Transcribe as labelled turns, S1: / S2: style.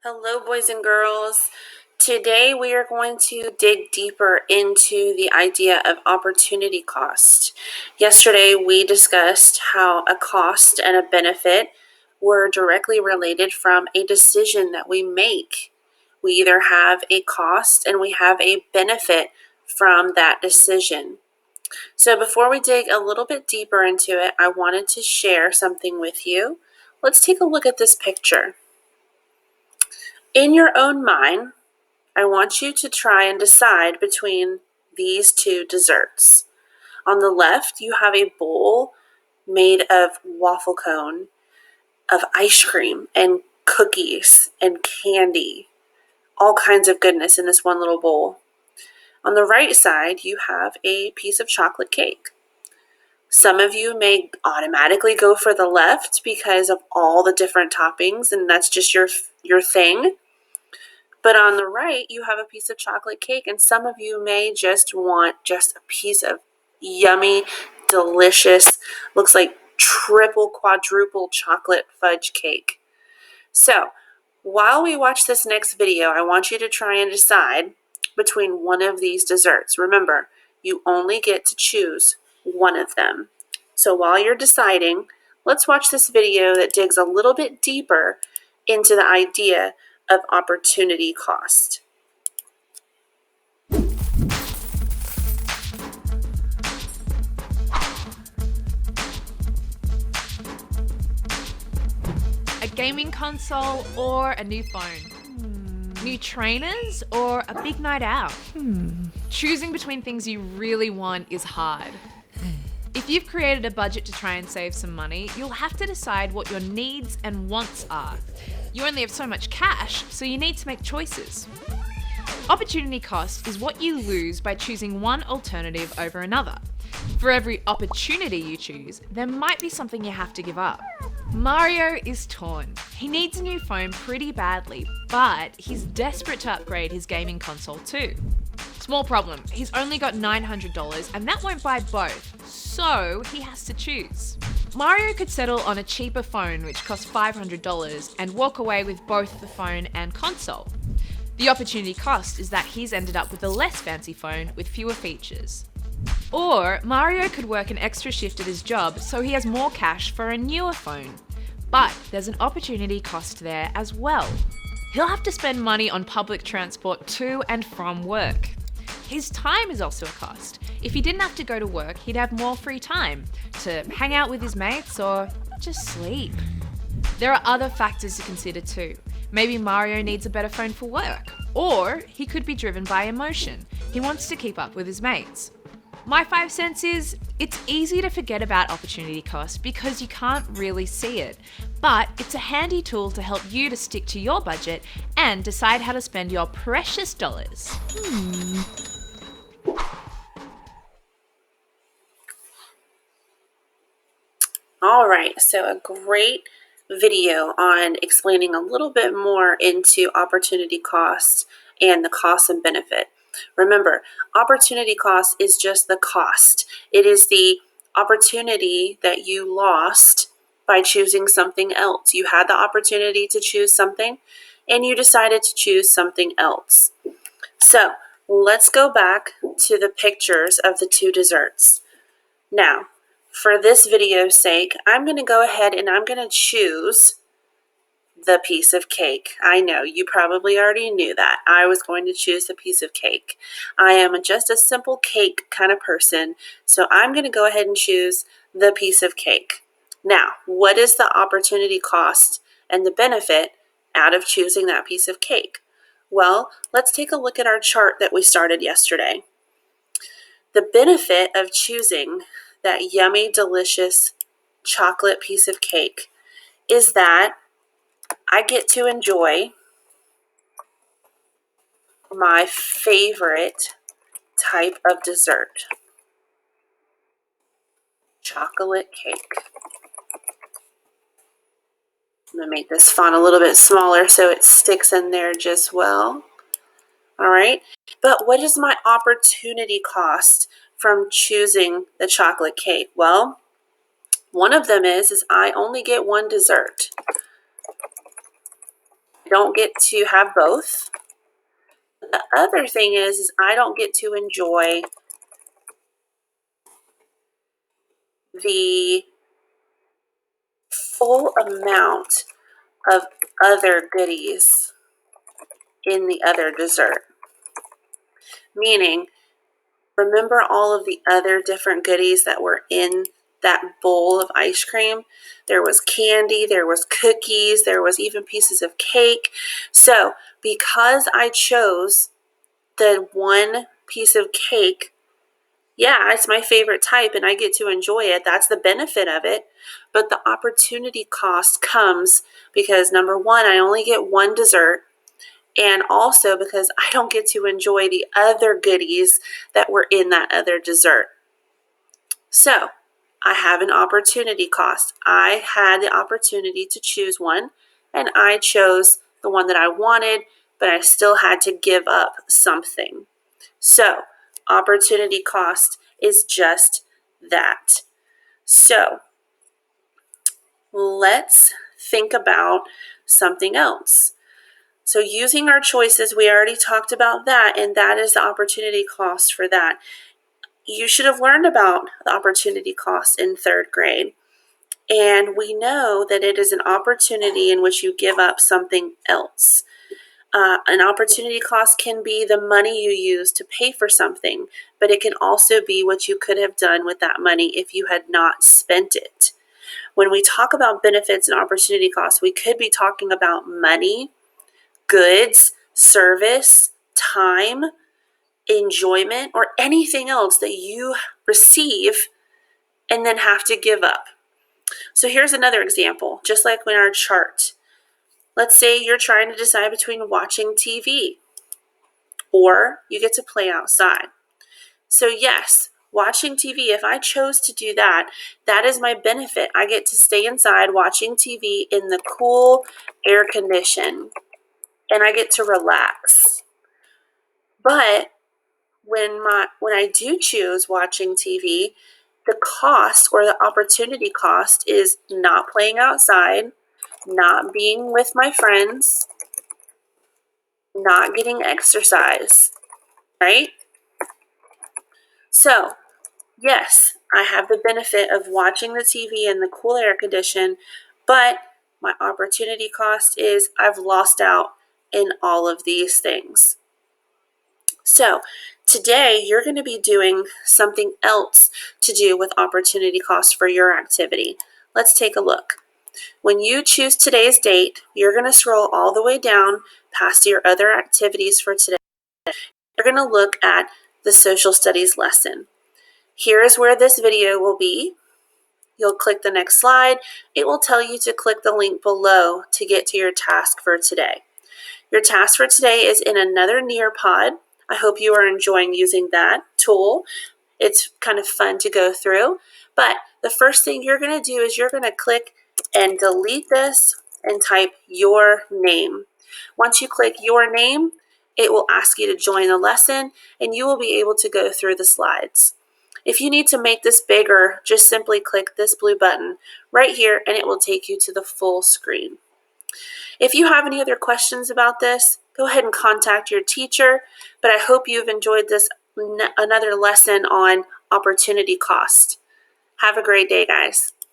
S1: Hello, boys and girls. Today we are going to dig deeper into the idea of opportunity cost. Yesterday we discussed how a cost and a benefit were directly related from a decision that we make. We either have a cost and we have a benefit from that decision. So before we dig a little bit deeper into it, I wanted to share something with you. Let's take a look at this picture. In your own mind, I want you to try and decide between these two desserts. On the left, you have a bowl made of waffle cone, of ice cream and cookies and candy, all kinds of goodness in this one little bowl. On the right side, you have a piece of chocolate cake. Some of you may automatically go for the left because of all the different toppings, and that's just your thing. But on the right, you have a piece of chocolate cake, and some of you may just want just a piece of yummy, delicious, looks like triple, quadruple chocolate fudge cake. So, while we watch this next video, I want you to try and decide between one of these desserts. Remember, you only get to choose one of them. So while you're deciding, let's watch this video that digs a little bit deeper into the idea of opportunity cost.
S2: A gaming console or a new phone? New trainers or a big night out? Choosing between things you really want is hard. If you've created a budget to try and save some money, you'll have to decide what your needs and wants are. You only have so much cash, so you need to make choices. Opportunity cost is what you lose by choosing one alternative over another. For every opportunity you choose, there might be something you have to give up. Mario is torn. He needs a new phone pretty badly, but he's desperate to upgrade his gaming console too. Small problem, he's only got $900 and that won't buy both, so he has to choose. Mario could settle on a cheaper phone which costs $500 and walk away with both the phone and console. The opportunity cost is that he's ended up with a less fancy phone with fewer features. Or Mario could work an extra shift at his job so he has more cash for a newer phone. But there's an opportunity cost there as well. He'll have to spend money on public transport to and from work. His time is also a cost. If he didn't have to go to work, he'd have more free time to hang out with his mates or just sleep. There are other factors to consider too. Maybe Mario needs a better phone for work, or he could be driven by emotion. He wants to keep up with his mates. My 5 cents is, it's easy to forget about opportunity cost because you can't really see it, but it's a handy tool to help you to stick to your budget and decide how to spend your precious dollars.
S1: All right, so a great video on explaining a little bit more into opportunity cost and the cost and benefit. Remember, opportunity cost is just the cost. It is the opportunity that you lost by choosing something else. You had the opportunity to choose something and you decided to choose something else. So let's go back to the pictures of the two desserts. Now, for this video's sake, I'm going to go ahead and I'm going to choose the piece of cake. I know, you probably already knew that. I was going to choose the piece of cake. I am just a simple cake kind of person, so I'm going to go ahead and choose the piece of cake. Now, what is the opportunity cost and the benefit out of choosing that piece of cake? Well, let's take a look at our chart that we started yesterday. The benefit of choosing that yummy, delicious chocolate piece of cake is that I get to enjoy my favorite type of dessert, chocolate cake. I'm going to make this font a little bit smaller so it sticks in there just well. All right, but what is my opportunity cost from choosing the chocolate cake? Well, one of them is I only get one dessert. don't get to have both. The other thing is I don't get to enjoy the full amount of other goodies in the other dessert. Meaning, remember all of the other different goodies that were in that bowl of ice cream? There was candy, there was cookies, there was even pieces of cake. So because I chose the one piece of cake, yeah, it's my favorite type and I get to enjoy it. That's the benefit of it. But the opportunity cost comes because, number one, I only get one dessert. And also because I don't get to enjoy the other goodies that were in that other dessert. So I have an opportunity cost. I had the opportunity to choose one, and I chose the one that I wanted, but I still had to give up something. So opportunity cost is just that. So let's think about something else. So using our choices, we already talked about that, and that is the opportunity cost for that. You should have learned about the opportunity cost in third grade. And we know that it is an opportunity in which you give up something else. An opportunity cost can be the money you use to pay for something, but it can also be what you could have done with that money if you had not spent it. When we talk about benefits and opportunity costs, we could be talking about money, goods, service, time, enjoyment, or anything else that you receive and then have to give up. So here's another example, just like in our chart. Let's say you're trying to decide between watching TV or you get to play outside. So yes, watching TV, if I chose to do that, that is my benefit. I get to stay inside watching TV in the cool air condition and I get to relax. But when I do choose watching TV, the cost or the opportunity cost is not playing outside, not being with my friends, not getting exercise, right? So, yes, I have the benefit of watching the TV in the cool air condition, but my opportunity cost is I've lost out in all of these things. So today you're going to be doing something else to do with opportunity cost for your activity. Let's take a look. When you choose today's date, you're going to scroll all the way down past your other activities for today. You're going to look at the social studies lesson. Here is where this video will be. You'll click the next slide. It will tell you to click the link below to get to your task for today. Your task for today is in another Nearpod. I hope you are enjoying using that tool. It's kind of fun to go through. But the first thing you're going to do is you're going to click and delete this and type your name. Once you click your name, it will ask you to join the lesson and you will be able to go through the slides. If you need to make this bigger, just simply click this blue button right here and it will take you to the full screen. If you have any other questions about this, go ahead and contact your teacher, but I hope you've enjoyed this another lesson on opportunity cost. Have a great day, guys.